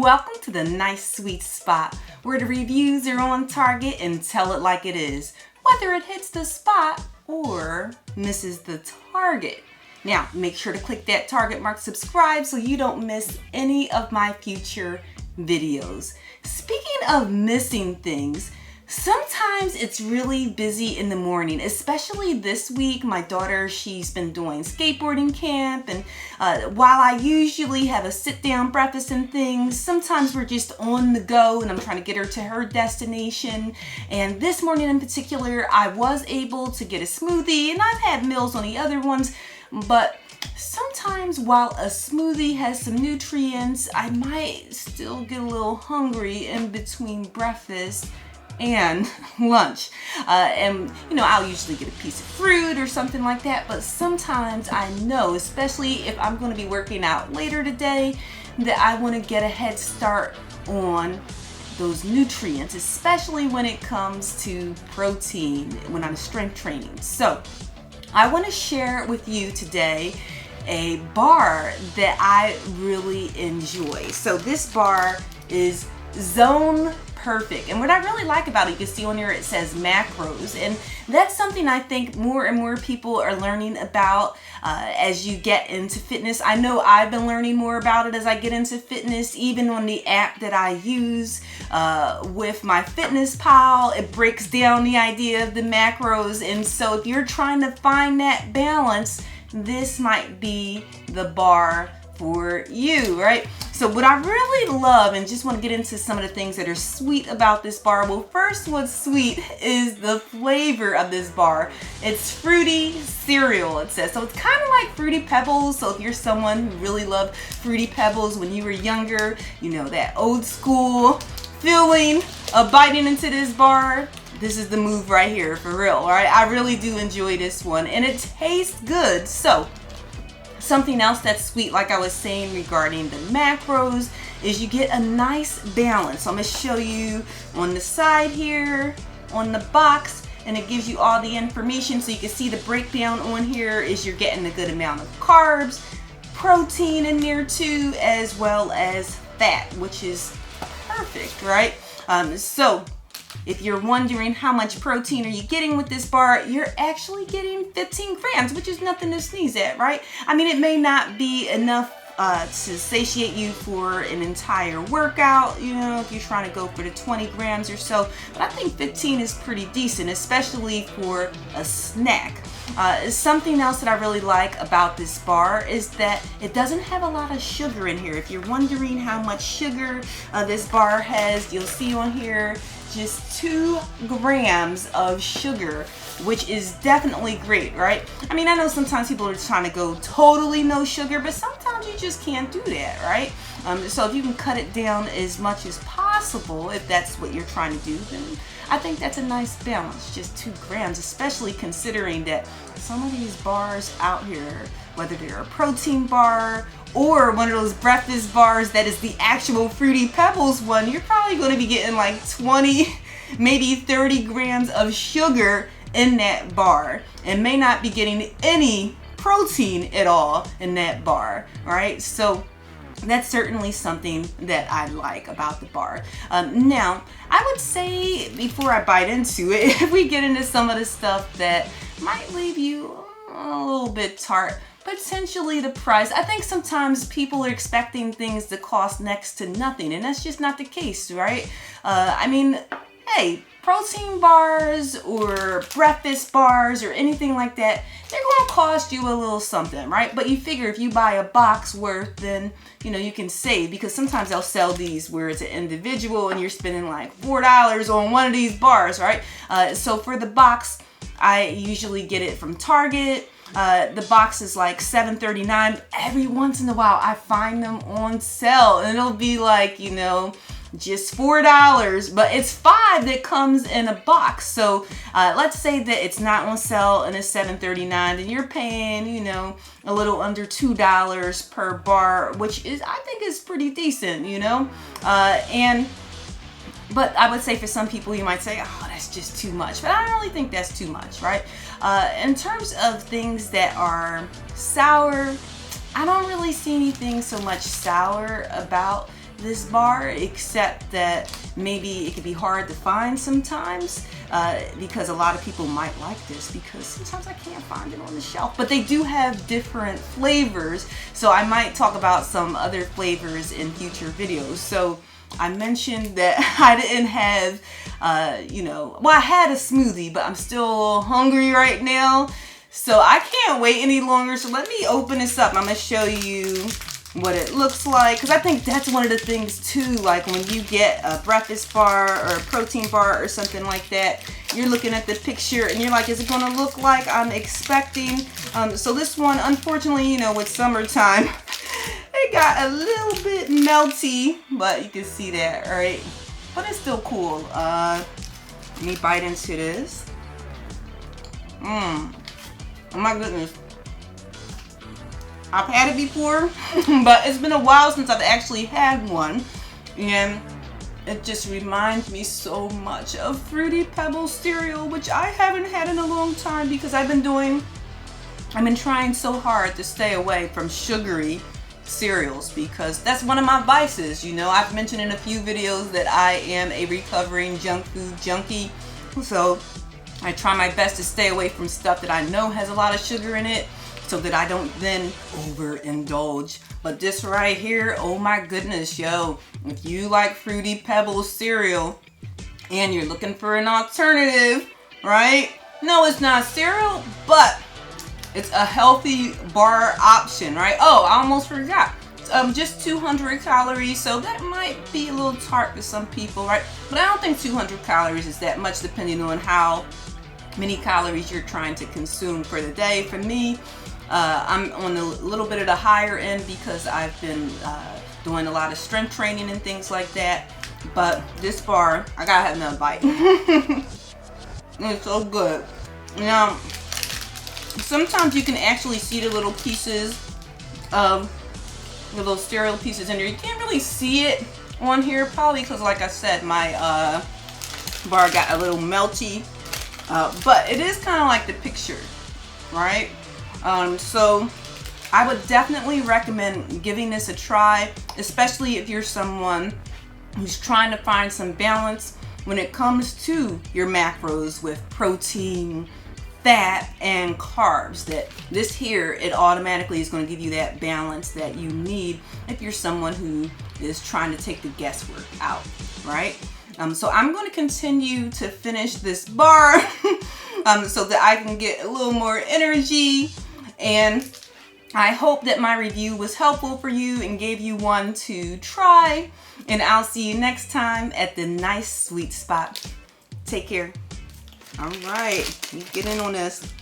Welcome to the nice sweet spot where the reviews are on target and tell it like it is, whether it hits the spot or misses the target. Now, make sure to click that target mark subscribe so you don't miss any of my future videos. Speaking of missing things, sometimes it's really busy in the morning, especially this week. My daughter, she's been doing skateboarding camp, and while I usually have a sit-down breakfast and things, sometimes we're just on the go and I'm trying to get her to her destination. And this morning in particular, I was able to get a smoothie, and I've had meals on the other ones, but sometimes while a smoothie has some nutrients, I might still get a little hungry in between breakfast and lunch. And I'll usually get a piece of fruit or something like that, but sometimes I know, especially if I'm going to be working out later today, that I want to get a head start on those nutrients, especially when it comes to protein when I'm strength training. So I want to share with you today a bar that I really enjoy. So this bar is Zone Perfect, and what I really like about it, you can see on here it says macros, and that's something I think more and more people are learning about as you get into fitness. I know I've been learning more about it as I get into fitness, even on the app that I use with my MyFitnessPal. It breaks down the idea of the macros, and so if you're trying to find that balance, this might be the bar for you, right? So what I really love, and just want to get into some of the things that are sweet about this bar. Well, first, what's sweet is the flavor of this bar. It's fruity cereal, it says. So it's kind of like Fruity Pebbles. So if you're someone who really loved Fruity Pebbles when you were younger, that old school feeling of biting into this bar, this is the move right here, for real, all right? I really do enjoy this one, and it tastes good. So something else that's sweet, like I was saying regarding the macros, is you get a nice balance. So I'm going to show you on the side here, on the box, and it gives you all the information so you can see the breakdown on here is you're getting a good amount of carbs, protein in there too, as well as fat, which is perfect, right? So if you're wondering how much protein are you getting with this bar, you're actually getting 15 grams, which is nothing to sneeze at, right? I mean, it may not be enough to satiate you for an entire workout, if you're trying to go for the 20 grams or so, but I think 15 is pretty decent, especially for a snack. Something else that I really like about this bar is that it doesn't have a lot of sugar in here. If you're wondering how much sugar this bar has, you'll see on here just 2 grams of sugar, which is definitely great, right? I mean, I know sometimes people are trying to go totally no sugar, but sometimes you just can't do that, right? So if you can cut it down as much as possible, if that's what you're trying to do, then I think that's a nice balance, just 2 grams, especially considering that some of these bars out here, whether they're a protein bar or one of those breakfast bars that is the actual Fruity Pebbles one, you're probably going to be getting like 20, maybe 30 grams of sugar in that bar, and may not be getting any protein at all in that bar, all right? So that's certainly something that I like about the bar. Now, I would say before I bite into it, if we get into some of the stuff that might leave you a little bit tart, potentially the price. I think sometimes people are expecting things to cost next to nothing, and that's just not the case, right? I mean, hey, protein bars or breakfast bars or anything like that, they're going to cost you a little something, right? But you figure if you buy a box worth, then you can save, because sometimes they'll sell these where it's an individual and you're spending like $4 on one of these bars, right? So for the box, I usually get it from Target. The box is like $7.39. Every once in a while I find them on sale, and it'll be like, just $4, but it's 5 that comes in a box. So let's say that it's not on sale and it's $7.39, then you're paying, a little under $2 per bar, which is, I think, is pretty decent, But I would say for some people, you might say, oh, that's just too much. But I don't really think that's too much, right? In terms of things that are sour, I don't really see anything so much sour about this bar, except that maybe it could be hard to find sometimes because a lot of people might like this because sometimes I can't find it on the shelf. But they do have different flavors, so I might talk about some other flavors in future videos. So I mentioned that I didn't have, well, I had a smoothie, but I'm still hungry right now. So I can't wait any longer. So let me open this up. I'm going to show you what it looks like, because I think that's one of the things too, like when you get a breakfast bar or a protein bar or something like that, you're looking at the picture and you're like, is it going to look like I'm expecting? So this one, unfortunately, with summertime, it got a little bit melty, but you can see that, right? But it's still cool. Let me bite into this. Oh my goodness. I've had it before, but it's been a while since I've actually had one, and it just reminds me so much of Fruity Pebbles cereal, which I haven't had in a long time because I've been trying so hard to stay away from sugary cereals because that's one of my vices. I've mentioned in a few videos that I am a recovering junk food junkie, so I try my best to stay away from stuff that I know has a lot of sugar in it, so that I don't then overindulge. But this right here, oh my goodness, yo, if you like Fruity Pebbles cereal and you're looking for an alternative, right? No, it's not cereal, but it's a healthy bar option, right? Oh, I almost forgot. Just 200 calories, so that might be a little tart to some people, right? But I don't think 200 calories is that much, depending on how many calories you're trying to consume for the day. For me, I'm on a little bit of the higher end because I've been doing a lot of strength training and things like that. But this bar, I gotta have another bite. It's so good. Now, sometimes you can actually see the little pieces of the little cereal pieces in there. You can't really see it on here, probably because, like I said, my bar got a little melty. But it is kind of like the picture, right? So I would definitely recommend giving this a try, especially if you're someone who's trying to find some balance when it comes to your macros with protein, fat, and carbs. That this here, it automatically is going to give you that balance that you need if you're someone who is trying to take the guesswork out, right? So I'm going to continue to finish this bar so that I can get a little more energy, and I hope that my review was helpful for you and gave you one to try, and I'll see you next time at the nice sweet spot. Take care. All right, get in on this.